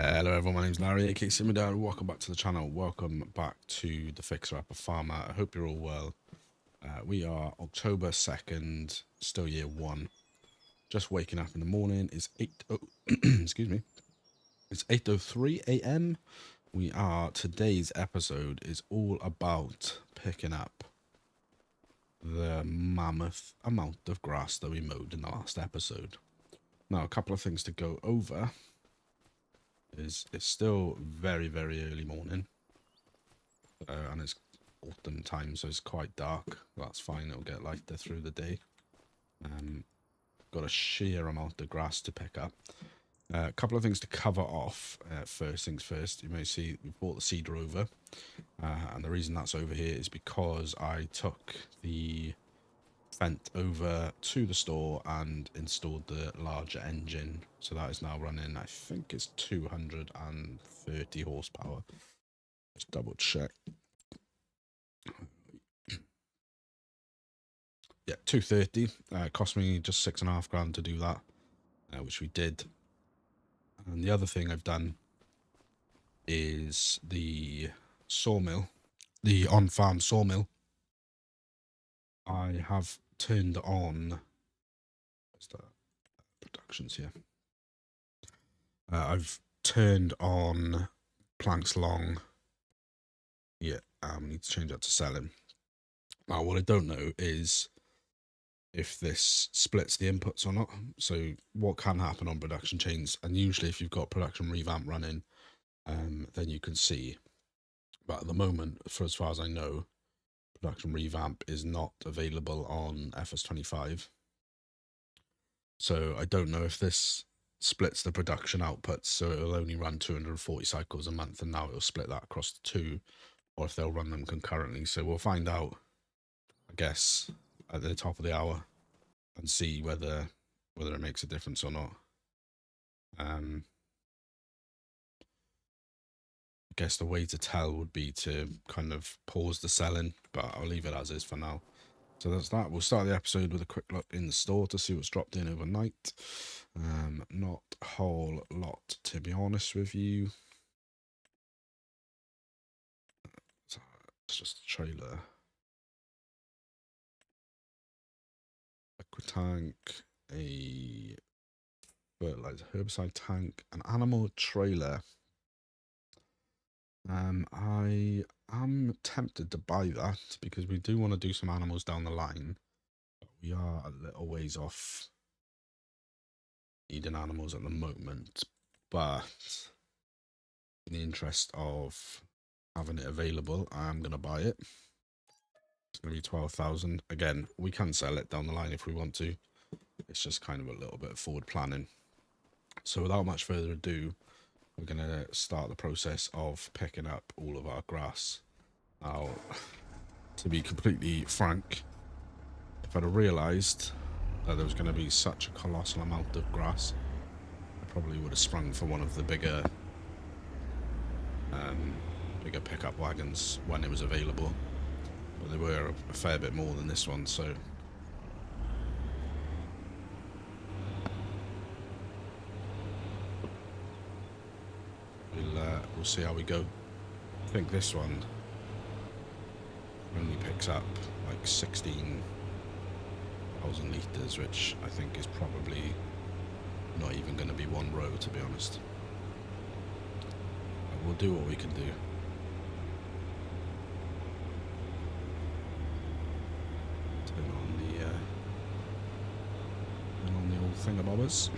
Hello everyone, my name's Larry, aka Simidar. Welcome back to the channel. Welcome back to the Fixer App of Farmer. I hope you're all well. We are October 2nd, still year 1. Just waking up in the morning. It's 8 excuse me. It's 8:03 a.m. Today's episode is all about picking up the mammoth amount of grass that we mowed in the last episode. Now, a couple of things to go over. It's still very early morning, and it's autumn time, so it's quite dark. That's fine, it'll get lighter through the day. Got a sheer amount of grass to pick up. A couple of things to cover off. First things first, you may see we brought the seeder over, and the reason that's over here is because I took the Fent over to the store and installed the larger engine, so that is now running, I think it's 230 horsepower. Just double check. Yeah, 230. Cost me just £6.5 to do that, which we did. And the other thing I've done is the sawmill, the on-farm sawmill. I have turned on. Where's the productions here? I've turned on planks long. Yeah, we need to change that to selling. Now, what I don't know is if this splits the inputs or not. So what can happen on production chains, and usually if you've got production revamp running, then you can see. But at the moment, for as far as I know, production revamp is not available on FS25. So I don't know if this splits the production outputs, so it'll only run 240 cycles a month, and now it'll split that across the two, or if they'll run them concurrently. So we'll find out, I guess, at the top of the hour and see whether it makes a difference or not. I guess the way to tell would be to kind of pause the selling, but I'll leave it as is for now. So that's that. We'll start the episode with a quick look in the store to see what's dropped in overnight. Not a whole lot, to be honest with you. It's just a trailer. Tank, a fertilizer herbicide tank, an animal trailer. I am tempted to buy that because we do want to do some animals down the line. But we are a little ways off needing animals at the moment. But in the interest of having it available, I am going to buy it. It's going to be 12,000. Again, we can sell it down the line if we want to. It's just kind of a little bit of forward planning. So without much further ado, we're going to start the process of picking up all of our grass. Now, to be completely frank, if I'd have realised that there was going to be such a colossal amount of grass, I probably would have sprung for one of the bigger pickup wagons when it was available. But they were a fair bit more than this one, so we'll see how we go. I think this one only picks up like 16,000 litres, which I think is probably not even going to be one row, to be honest. But we'll do what we can do. Turn on the old thingabobbers.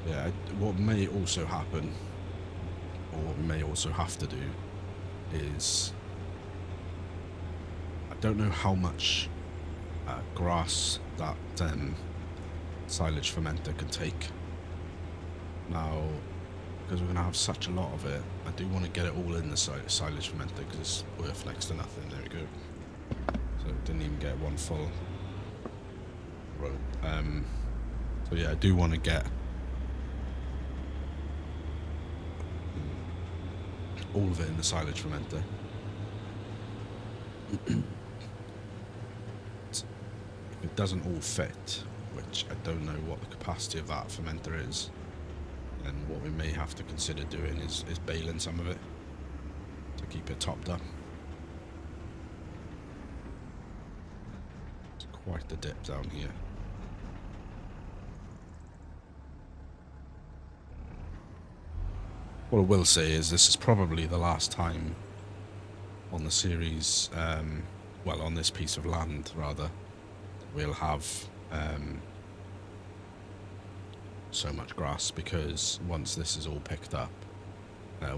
Yeah, what may also happen, or what we may also have to do, is I don't know how much grass that silage fermenter can take. Now, because we're going to have such a lot of it, I do want to get it all in the silage fermenter because it's worth next to nothing. There we go. So it didn't even get one full row. So yeah, I do want to get all of it in the silage fermenter. If it doesn't all fit, which I don't know what the capacity of that fermenter is, then what we may have to consider doing is baling some of it to keep it topped up. It's quite the dip down here. What I will say is this is probably the last time on the series, well, on this piece of land rather, we'll have so much grass, because once this is all picked up,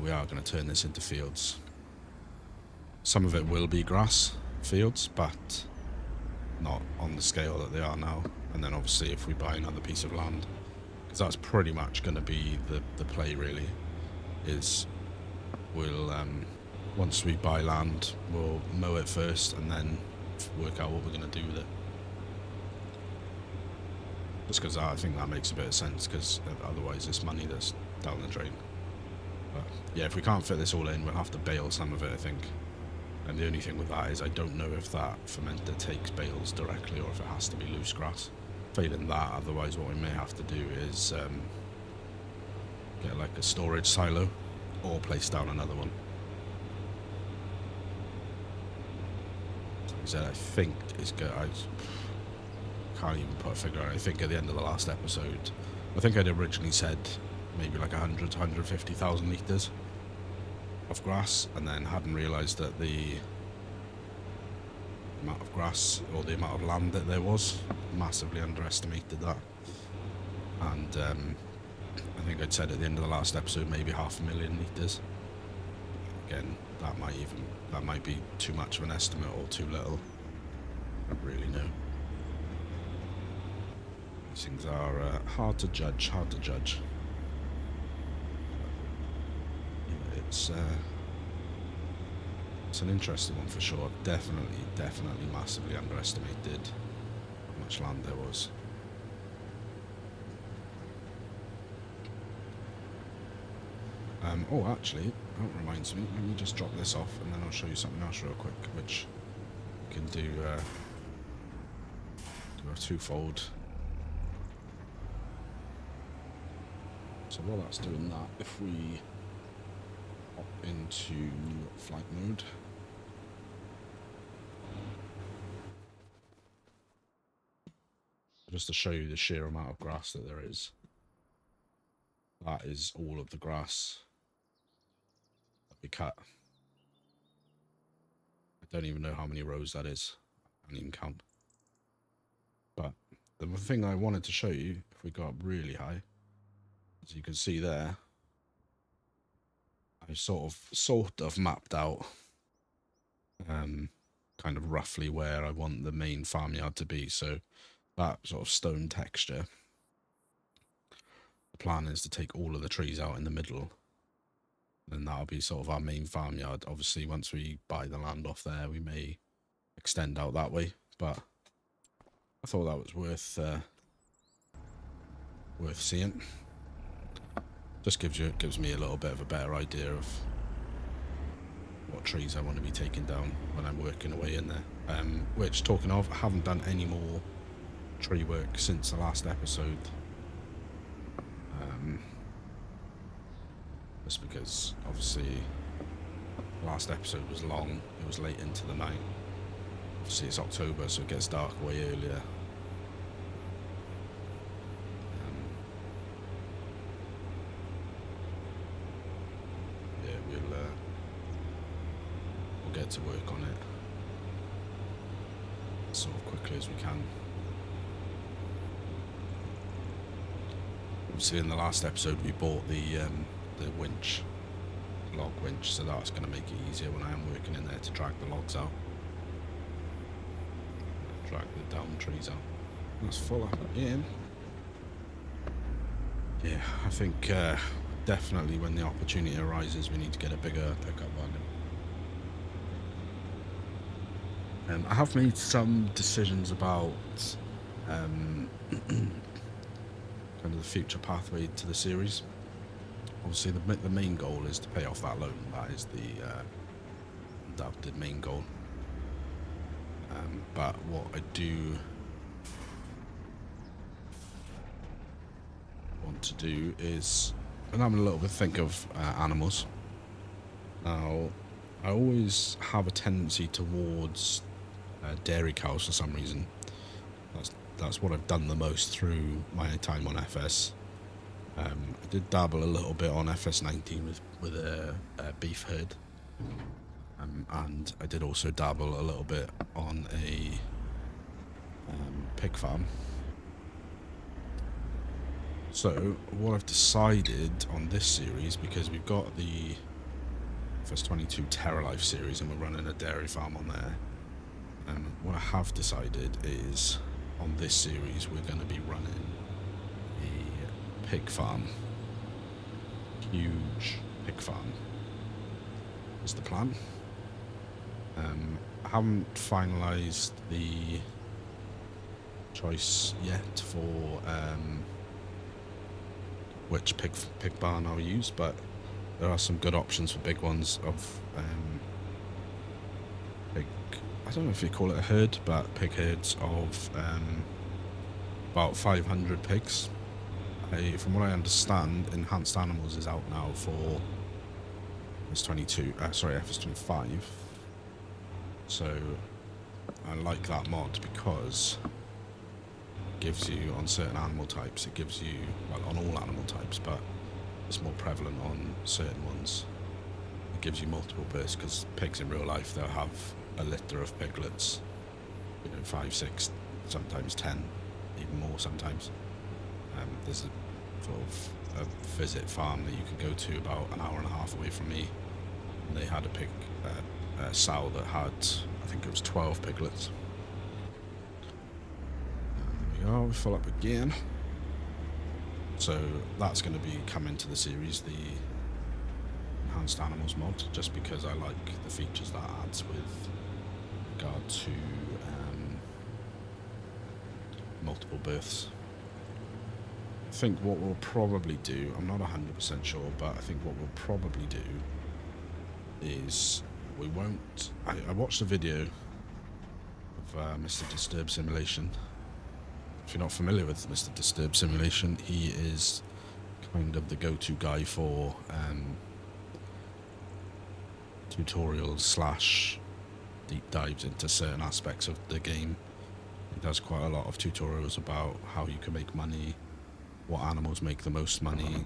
we are going to turn this into fields. Some of it will be grass fields, but not on the scale that they are now. And then obviously if we buy another piece of land, because that's pretty much going to be the play really, is we'll once we buy land, we'll mow it first and then work out what we're going to do with it. Just because I think that makes a bit of sense, because otherwise it's money that's down the drain. But yeah, if we can't fit this all in, we'll have to bale some of it, I think. And the only thing with that is I don't know if that fermenter takes bales directly or if it has to be loose grass. Failing that, otherwise what we may have to do is get like a storage silo or place down another one. So I think it's good. I can't even put a figure on it. I think at the end of the last episode, I think I'd originally said maybe like 100 to 150,000 litres of grass, and then hadn't realised that the amount of grass or the amount of land that there was, massively underestimated that. And I think I'd said at the end of the last episode maybe 500,000 litres. Again, that might be too much of an estimate or too little. I don't really know. These things are hard to judge. It's an interesting one for sure. Definitely massively underestimated how much land there was. Oh, actually, that reminds me. Let me just drop this off, and then I'll show you something else real quick, which we can do a twofold. So while that's doing that, if we hop into flight mode, just to show you the sheer amount of grass that there is. That is all of the grass that we cut. I don't even know how many rows that is. I don't even count. But the thing I wanted to show you, if we go up really high, as you can see there, I sort of mapped out kind of roughly where I want the main farmyard to be. So that sort of stone texture, the plan is to take all of the trees out in the middle, and that'll be sort of our main farmyard. Obviously once we buy the land off there, we may extend out that way, but I thought that was worth seeing. Just gives me a little bit of a better idea of what trees I want to be taking down when I'm working away in there. Which, talking of, I haven't done any more tree work since the last episode. Just because, obviously, the last episode was long. It was late into the night. Obviously, it's October, so it gets dark way earlier. We'll get to work on it sort of quickly as we can. Obviously, in the last episode, we bought the winch, log winch, so that's going to make it easier when I am working in there to drag the logs out, drag the down trees out. That's full up again. Yeah, I think definitely when the opportunity arises, we need to get a bigger pickup wagon. I have made some decisions about kind of the future pathway to the series. Obviously, the main goal is to pay off that loan. That is the main goal. But what I do want to do is and having a little bit think of animals. Now, I always have a tendency towards dairy cows for some reason. That's what I've done the most through my time on FS. I did dabble a little bit on FS19 with a beef herd, and I did also dabble a little bit on a pig farm. So what I've decided on this series, because we've got the FS22 Terra Life series and we're running a dairy farm on there, what I have decided is on this series we're going to be running a pig farm. Huge pig farm is the plan. I haven't finalised the choice yet for which pig barn I'll use, but there are some good options for big ones of pig, I don't know if you call it a herd, but pig herds of about 500 pigs. From what I understand, Enhanced Animals is out now for FS25. So I like that mod because it gives you, on certain animal types, it gives you, well, on all animal types, but it's more prevalent on certain ones. It gives you multiple births, because pigs in real life, they'll have a litter of piglets, 5, 6, sometimes 10, even more sometimes. There's a sort of a visit farm that you can go to about an hour and a half away from me, and they had a sow that had, I think it was 12 piglets. And there we are, we fill up again. So that's going to be coming to the series, the Enhanced Animals mod, just because I like the features that adds with regard to multiple births. I think what we'll probably do, I'm not 100% sure, but I think what we'll probably do is we won't... I watched a video of Mr. Disturb Simulation. If you're not familiar with Mr. Disturb Simulation, he is kind of the go-to guy for tutorials / deep dives into certain aspects of the game. He does quite a lot of tutorials about how you can make money, what animals make the most money.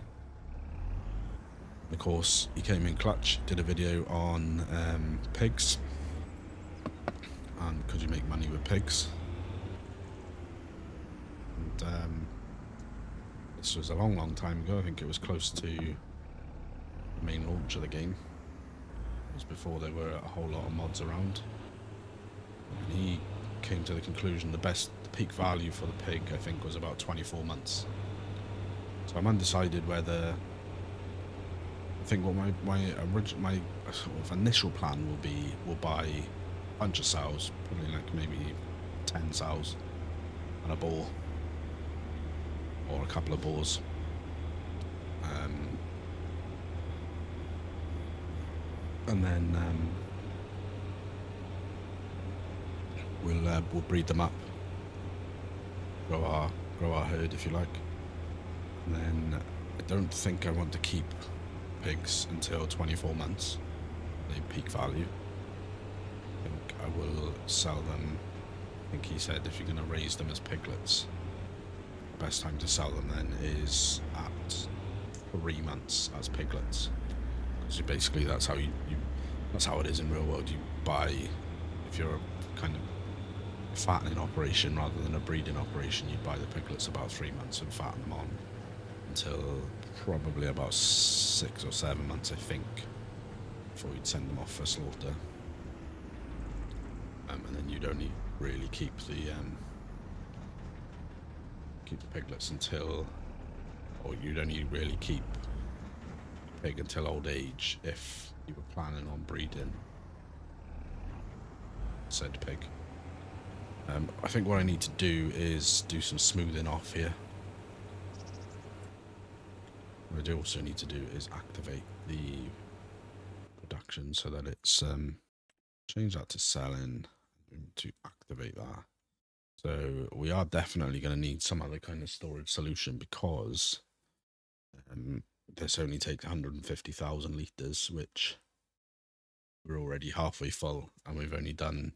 Of course, he came in clutch, did a video on pigs, and could you make money with pigs? And this was a long time ago. I think it was close to the main launch of the game. It was before there were a whole lot of mods around. And he came to the conclusion the peak value for the pig, I think, was about 24 months. So I'm undecided whether... I think what my sort of initial plan will be, we'll buy a bunch of sows, probably like maybe 10 sows and a boar, or a couple of boars. And then we'll breed them up, grow our herd, if you like. And then I don't think I want to keep pigs until 24 months, they peak value. I think I will sell them. I think he said if you're going to raise them as piglets, the best time to sell them then is at 3 months as piglets. So basically that's how that's how it is in real world. You buy, if you're a kind of fattening operation rather than a breeding operation, you buy the piglets about 3 months and fatten them on until probably about 6 or 7 months, I think, before you'd send them off for slaughter. And then you'd only really keep the piglets until, or you'd only really keep a pig until old age if you were planning on breeding said pig. I think what I need to do is do some smoothing off here. What I do also need to do is activate the production so that it's change that to selling, to activate that. So we are definitely going to need some other kind of storage solution, because this only takes 150,000 litres, which we're already halfway full, and we've only done,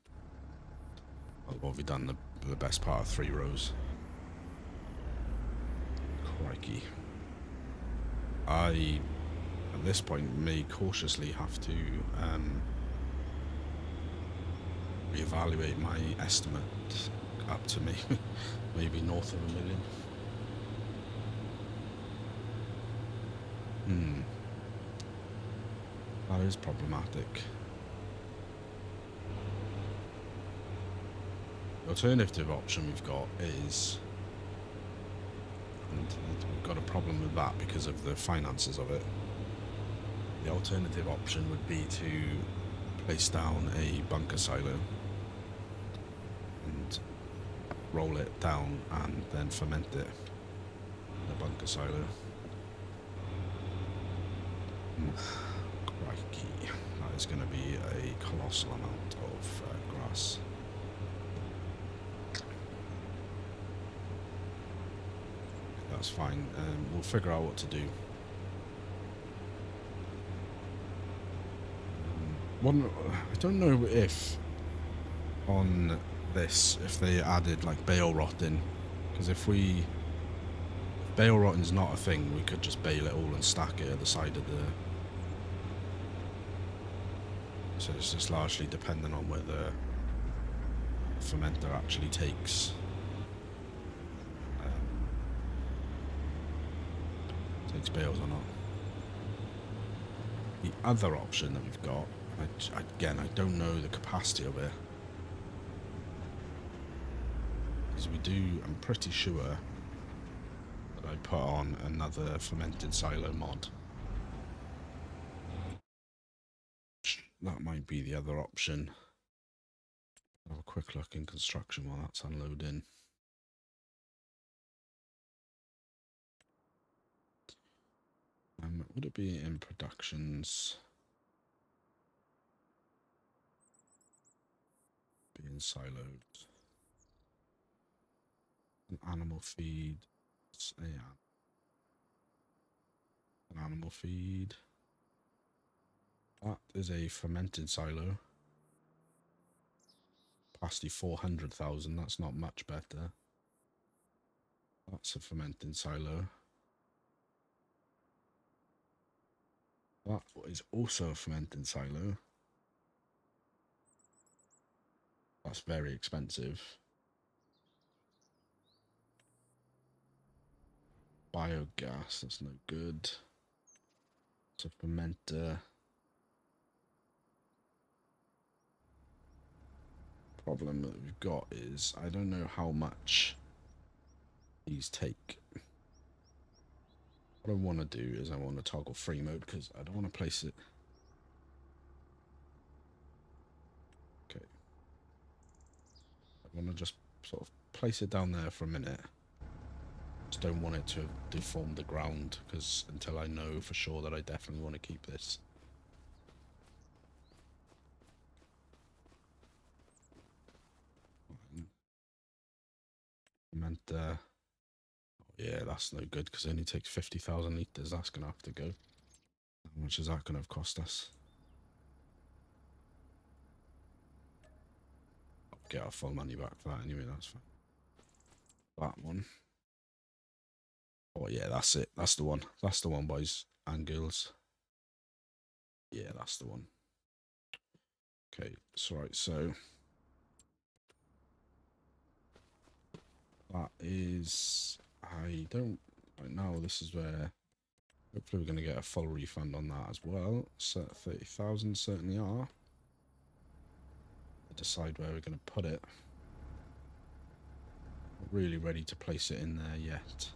well, what have we done? The best part of 3 rows. Crikey. I, at this point, may cautiously have to reevaluate my estimate up to maybe north of 1 million. That is problematic. The alternative option we've got is, and we've got a problem with that because of the finances of it. The alternative option would be to place down a bunker silo and roll it down and then ferment it in the bunker silo. Crikey, that is going to be a colossal amount of grass. That's fine. We'll figure out what to do. I don't know if on this, if they added like bale rot in, because if bale rotting's not a thing, we could just bale it all and stack it at the side of the. So it's just largely dependent on whether the fermenter actually takes bales or not. The other option that we've got, again, I don't know the capacity of it, is I'm pretty sure that I put on another fermented silo mod. That might be the other option. I'll have a quick look in construction while that's unloading. Would it be in productions? Being siloed. An animal feed. An animal feed. That is a fermented silo. Capacity 400,000. That's not much better. That's a fermented silo. That is also a fermented silo. That's very expensive. Biogas, that's no good. It's a fermenter. Problem that we've got is I don't know how much these take. What I want to do is I want to toggle free mode because I don't want to place it. Okay. I want to just sort of place it down there for a minute. Just don't want it to deform the ground because until I know for sure that I definitely want to keep this. Fermenter. Yeah, that's no good because it only takes 50,000 litres. That's going to have to go. How much is that going to have cost us? I'll get our full money back for that anyway, that's fine. That one. Oh yeah, that's it. That's the one. That's the one, boys and girls. Yeah, that's the one. Okay, so right, so that is, I don't, right now this is where hopefully we're going to get a full refund on that as well. So 30,000 certainly are. Decide where we're going to put it. Not really ready to place it in there yet.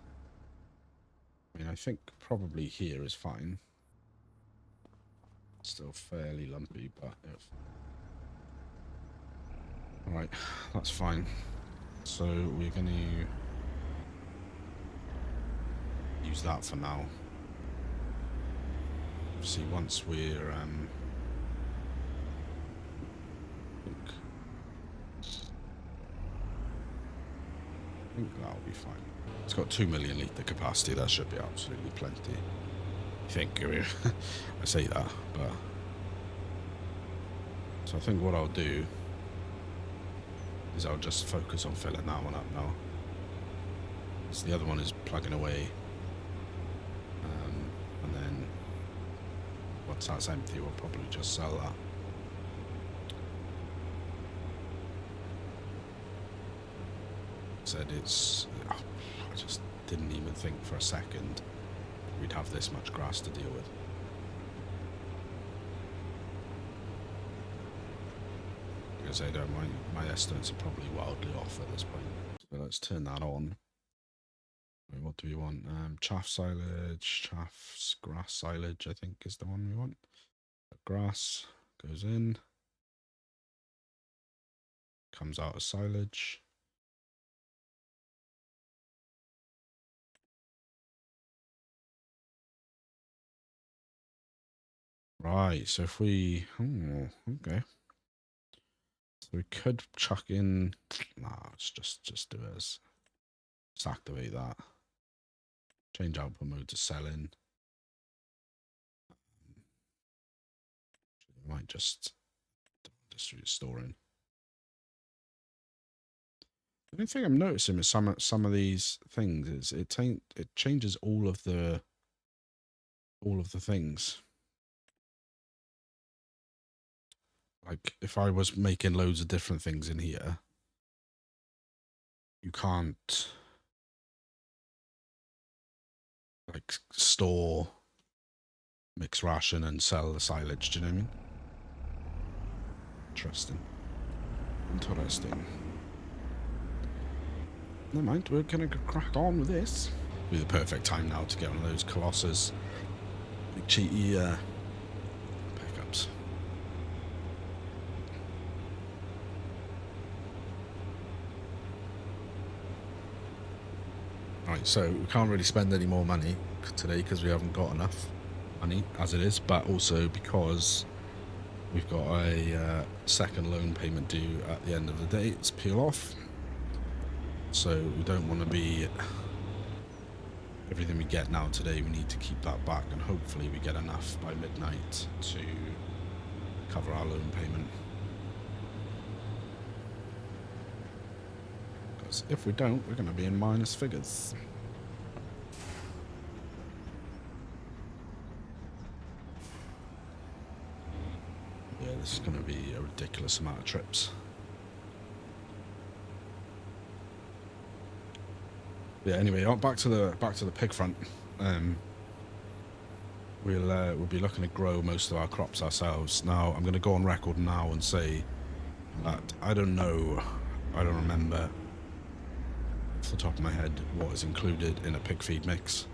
I mean, I think probably here is fine. Still fairly lumpy, but if... Alright, that's fine. So we're going to use that for now. See, once we're I think that'll be fine. It's got 2 million litre capacity. That should be absolutely plenty. think. I mean, I say that, but so I think what I'll do is I'll just focus on filling that one up now. Because the other one is plugging away, and then once that's empty, we'll probably just sell that. Said it's. I just didn't even think for a second we'd have this much grass to deal with. Because I don't mind, my estimates are probably wildly off at this point. So let's turn that on. What do we want? Chaff silage, grass silage, I think is the one we want. Grass goes in, comes out as silage. Right, so if we, okay. So we could chuck in, nah, let's just do it as, let's activate that. Change output mode to selling. Might just storing. The only thing I'm noticing with some of these things is it changes all of the things. Like if I was making loads of different things in here, you can't like store, mix ration and sell the silage. Do you know what I mean? Interesting. Never mind, we're gonna crack on with this. Be the perfect time now to get one of those Colossus big cheaty pickups. Right, so we can't really spend any more money today because we haven't got enough money as it is, but also because we've got a second loan payment due at the end of the day. It's peel off, so we don't want to be everything we get now today. We need to keep that back, and hopefully we get enough by midnight to cover our loan payment. Because if we don't, we're going to be in minus figures. Yeah, this is going to be a ridiculous amount of trips. Yeah. Anyway, back to the pig front. We'll be looking to grow most of our crops ourselves. Now, I'm going to go on record now and say that I don't remember off the top of my head what is included in a pig feed mix.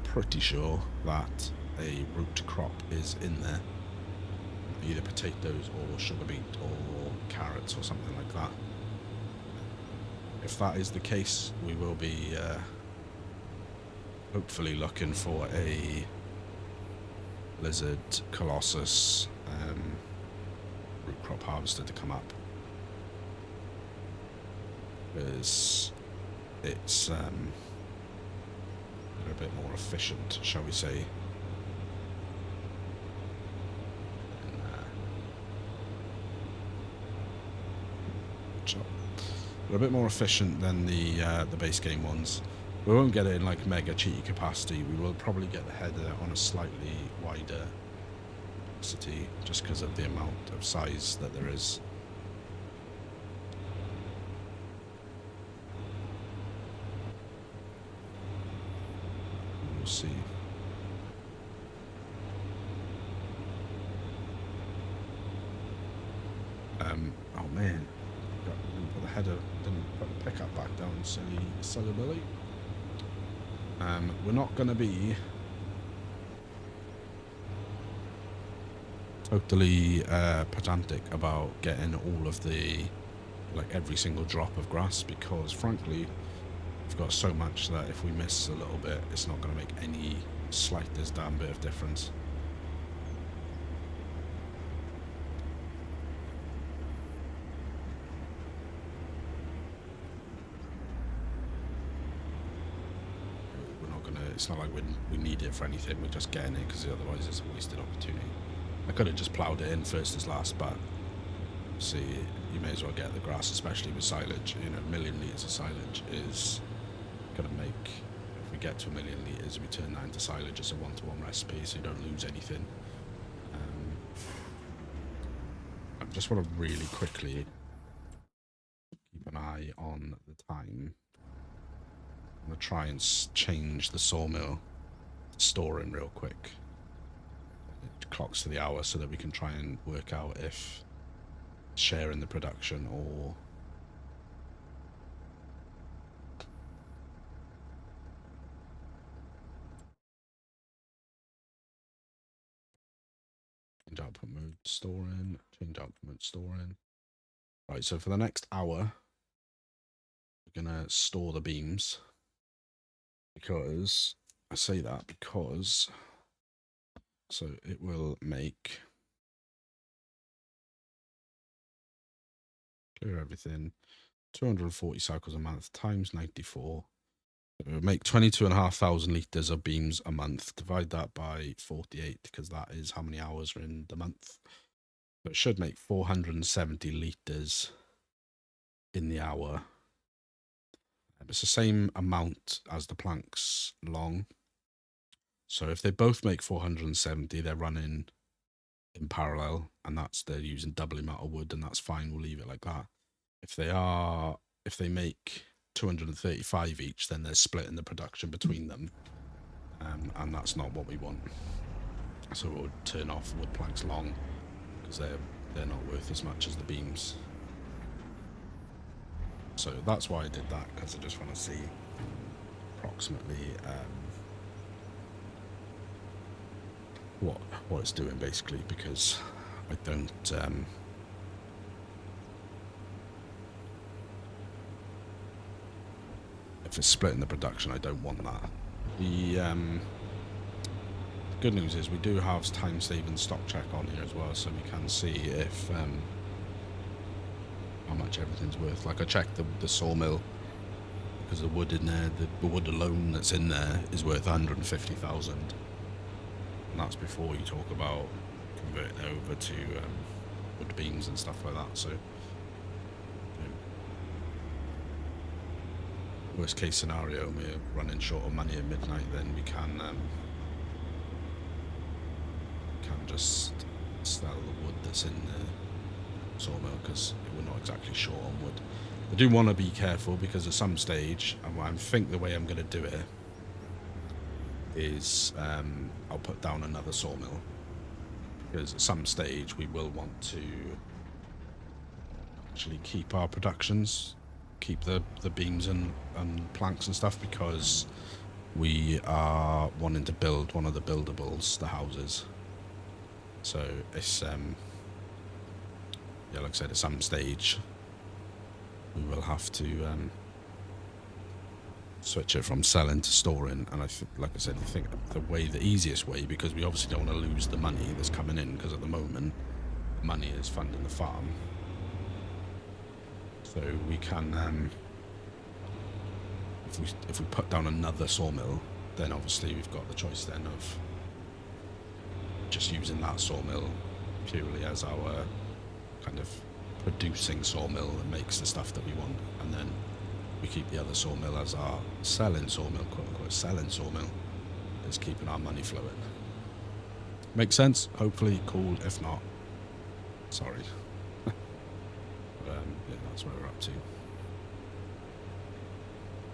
Pretty sure that a root crop is in there, either potatoes or sugar beet or carrots or something like that. If that is the case, we will be hopefully looking for a Lizard Colossus root crop harvester to come up, because it's a bit more efficient, shall we say. They're a bit more efficient than the base game ones. We won't get it in like mega cheaty capacity. We will probably get the header on a slightly wider capacity just because of the amount of size that there is. We'll see. Oh man. Didn't put the header, didn't put the pickup back down, silly Billy. We're not going to be totally pedantic about getting all of the, like every single drop of grass, because frankly we've got so much that if we miss a little bit, it's not going to make any slightest damn bit of difference. it's not like we need it for anything. We're just getting it because otherwise it's a wasted opportunity. I could have just ploughed it in first as last, but see, you may as well get the grass, especially with silage. You know, 1 million litres of silage is going to make, if we get to 1 million litres, we turn that into silage as a 1-to-1 recipe, so you don't lose anything. I just want to really quickly keep an eye on the time. I'm going to try and change the sawmill to storing real quick. It clocks to the hour so that we can try and work out if sharing the production or change output mode storing, change output mode storing. Right, so for the next hour, we're going to store the beams because, I say that because, so it will make, clear everything, 240 cycles a month times 94. It will make 22,500 litres of beams a month. Divide that by 48 because that is how many hours are in the month. So it should make 470 litres in the hour. It's the same amount as the planks long. So if they both make 470, they're running in parallel, and they're using double the amount of wood, and that's fine. We'll leave it like that. If they make 235 each, then they're splitting the production between them, and that's not what we want. So we'll turn off wood planks long because they're not worth as much as the beams. So that's why I did that, because I just want to see approximately what it's doing basically, because I don't if it's splitting the production, I don't want that. The good news is we do have time-saving stock check on here as well, so we can see if how much everything's worth. Like I checked the sawmill, because the wood in there, the wood alone that's in there is worth 150,000, and that's before you talk about converting it over to wood beams and stuff like that. So worst case scenario, we're running short of money at midnight, then we can just sell the wood that's in the sawmill, because we're not exactly short on wood. I do want to be careful, because at some stage, I think the way I'm going to do it is I'll put down another sawmill, because at some stage we will want to actually keep our productions, keep the beams and planks and stuff, because we are wanting to build one of the buildables, the houses. So it's yeah, like I said, at some stage we will have to switch it from selling to storing. And like I said, I think the easiest way, because we obviously don't want to lose the money that's coming in, because at the moment money is funding the farm. So we can, if we put down another sawmill, then obviously we've got the choice then of just using that sawmill purely as our kind of producing sawmill that makes the stuff that we want, and then we keep the other sawmill as our selling sawmill, quote unquote selling sawmill, is keeping our money flowing. Makes sense? Hopefully. Cool. If not, sorry. But yeah, that's where we're up to.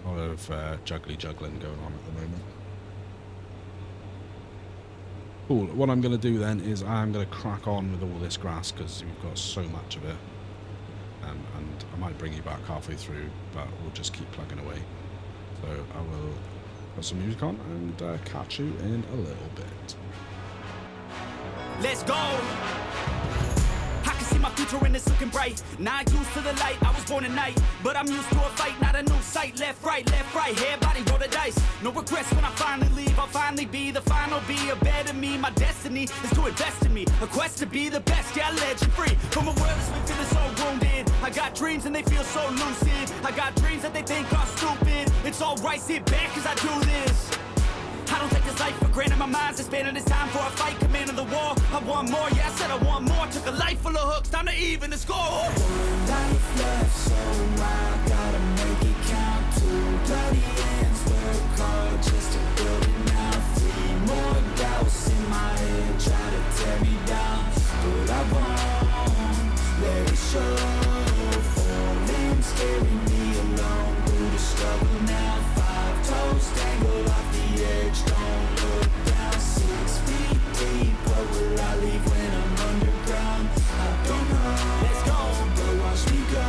A lot of juggling going on at the moment. Cool. What I'm going to do then is I'm going to crack on with all this grass, because we've got so much of it. And I might bring you back halfway through, but we'll just keep plugging away. So I will put some music on and catch you in a little bit. Let's go! I can see my future and it's looking bright. Not used to the light, I was born at night. But I'm used to a fight, not a new sight. Left, right, everybody roll the dice. No regrets when I finally leave, I'll finally be the final be a better me. My destiny is to invest in me, a quest to be the best, yeah, legend free. From a world that's been feeling so wounded, I got dreams and they feel so lucid. I got dreams that they think are stupid. It's alright, sit back cause I do this. life for granted. My mind's expanding, it's time for a fight. Command of the war, I want more, yeah, I said I want more. Took a life full of hooks, time to even the score. One life left, so I gotta make it count. Two bloody ends, work hard just to build it now. Three more doubts in my head, try to tear me down, but I won't let it show. Falling, scaring me alone through the struggle now. 5 toes dangle off the edge, don't look down. 6 feet deep, what will I leave when I'm underground? I don't know. Let's go, but watch me go.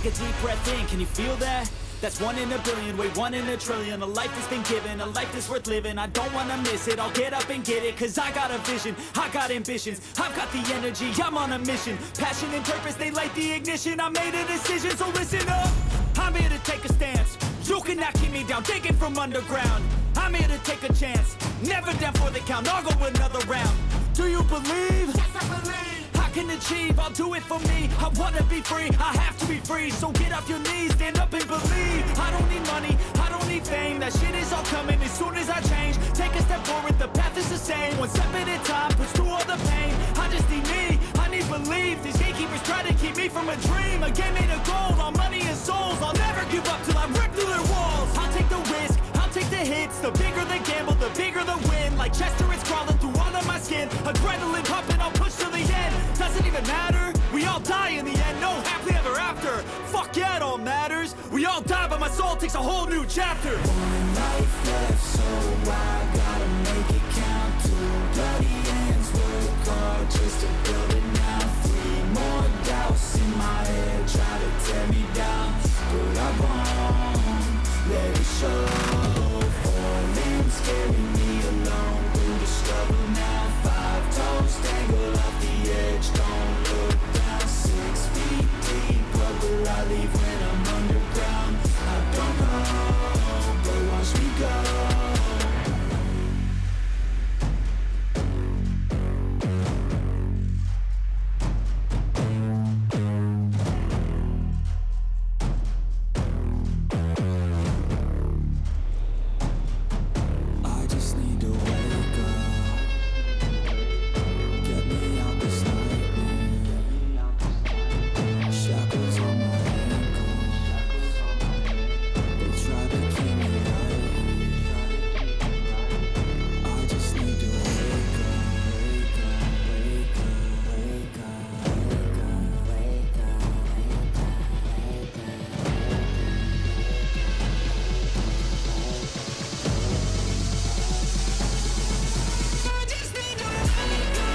take a deep breath in, can you feel that? That's 1 in a billion, wait, 1 in a trillion. A life that's been given, a life that's worth living. I don't wanna miss it, I'll get up and get it. Cause I got a vision, I got ambitions, I've got the energy, I'm on a mission. Passion and purpose, they light the ignition. I made a decision, so listen up. I'm here to take a stance, you cannot keep me down, digging from underground. I'm here to take a chance, never down for the count, I'll go another round. Do you believe? Yes, I believe. I can achieve, I'll do it for me. I wanna be free, I have to be free. So get off your knees, stand up and believe. I don't need money, I don't need fame. That shit is all coming as soon as I change. Take a step forward, the path is the same. 1 step at a time, push through all the pain. I just need me, I need belief. These gatekeepers try to keep me from a dream. A game made of gold, all money and souls. I'll never give up till I rip through their walls. I'll take the risk, I'll take the hits. The bigger the gamble, the bigger the win. Like Chester, it's crawling through all of my skin. Adrenaline pumping, I'll push to the end. Doesn't even matter, we all die in the end. No happily ever after, fuck yeah, it all matters. We all die, but my soul takes a whole new chapter. 1 life left, so I gotta make it count. 2 bloody ends, work hard just to build it now. 3 more doubts in my head, try to tear me down, but I won't let it show. Falling, scaring me alone through the struggle now. 5 toes dangle off the edge, don't look down. 6 feet deep, what will I leave when I'm underground? I don't know, but watch me go. I just need to wake up, get me out this nightmare. Shackles on my ankles, they try to keep me right. I just need to wake up, wake up, wake up, wake up, wake up, wake up, wake up. I just need to wake up.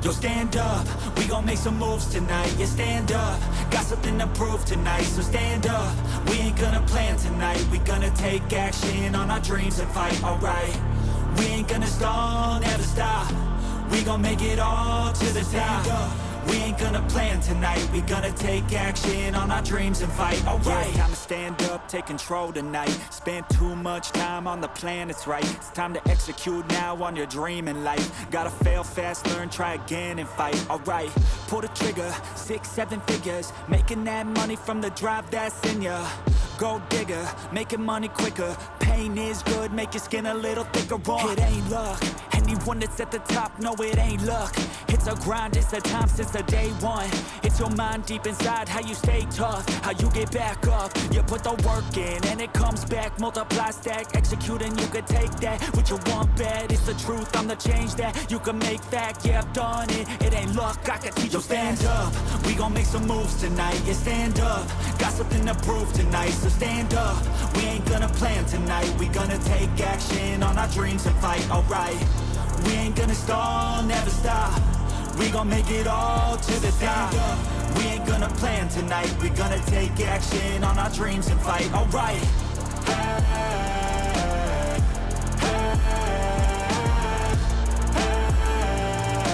Yo, stand up, we gon' make some moves tonight. Yeah, stand up, got something to prove tonight. So stand up, we ain't gonna plan tonight. We gonna take action on our dreams and fight, alright. We ain't gonna stall, never stop. We gon' make it all to the top. We ain't gonna plan tonight. We gonna take action on our dreams and fight, alright. Yeah, time to stand up, take control tonight. Spend too much time on the plan, it's right. It's time to execute now on your dream in life. Gotta fail fast, learn, try again and fight, alright. Pull the trigger, 6, 7 figures. Making that money from the drive that's in ya. Gold digger, making money quicker. Pain is good, make your skin a little thicker. It ain't luck, and you Everyone that's at the top, no it ain't luck. It's a grind, it's a time since the day one. It's your mind deep inside, how you stay tough, how you get back up. You put the work in and it comes back. Multiply, stack, execute, and you can take that. What you want bad, it's the truth, I'm the change that you can make fact. Yeah, I've done it, it ain't luck, I can teach you. Stand up, we gon' make some moves tonight. Yeah, stand up, got something to prove tonight. So stand up, we ain't gonna plan tonight. We gonna take action on our dreams and fight, alright. We ain't gonna stall, never stop. We gon' make it all to the top. We ain't gonna plan tonight. We gonna take action on our dreams and fight, alright.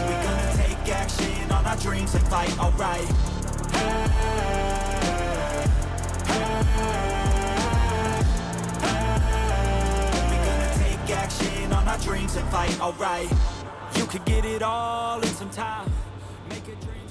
We gonna take action on our dreams and fight, alright. We gonna take action on our dreams and fight, alright. You could get it all in some time. Make a dream.